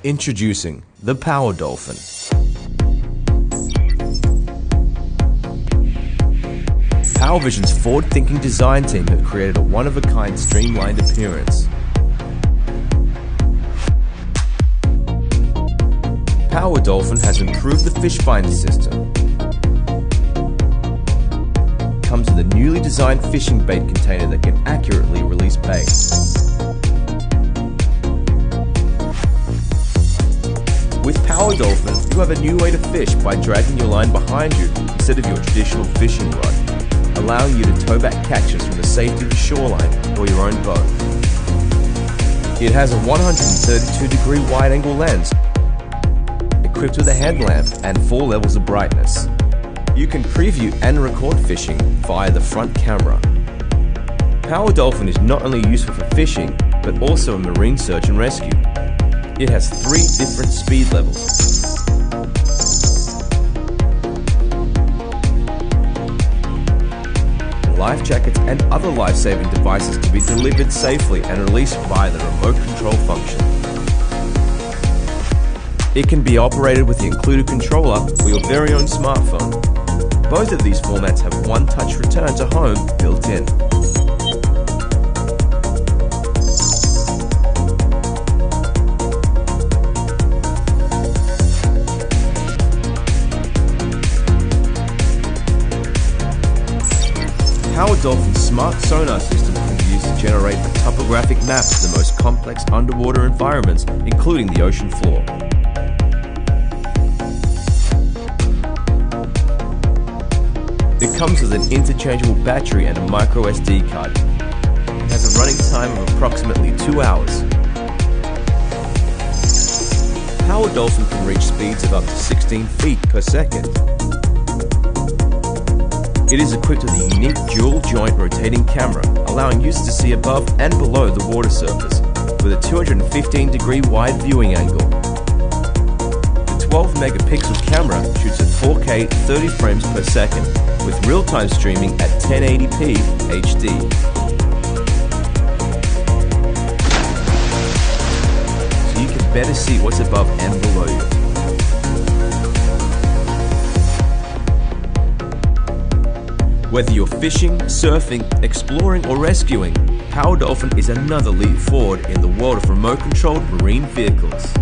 Introducing the PowerDolphin. PowerVision's forward-thinking design team have created a one-of-a-kind streamlined appearance. PowerDolphin has improved the fish finder system. Comes with a newly designed fishing bait container that can accurately release bait. With PowerDolphin, you have a new way to fish by dragging your line behind you instead of your traditional fishing rod, allowing you to tow back catches from the safety of the shoreline or your own boat. It has a 132-degree wide-angle lens, equipped with a headlamp and 4 levels of brightness. You can preview and record fishing via the front camera. PowerDolphin is not only useful for fishing, but also in marine search and rescue. It has 3 different speed levels. Life jackets and other life-saving devices can be delivered safely and released via the remote control function. It can be operated with the included controller for your very own smartphone. Both of these formats have one-touch return to home built in. PowerDolphin's smart sonar system can be used to generate a topographic map of the most complex underwater environments, including the ocean floor. It comes with an interchangeable battery and a micro SD card. It has a running time of approximately 2 hours. PowerDolphin can reach speeds of up to 16 feet per second. It is equipped with a unique dual-joint rotating camera, allowing users to see above and below the water surface, with a 215-degree wide viewing angle. The 12-megapixel camera shoots at 4K 30 frames per second, with real-time streaming at 1080p HD. So you can better see what's above and below you. Whether you're fishing, surfing, exploring or rescuing, PowerDolphin is another leap forward in the world of remote-controlled marine vehicles.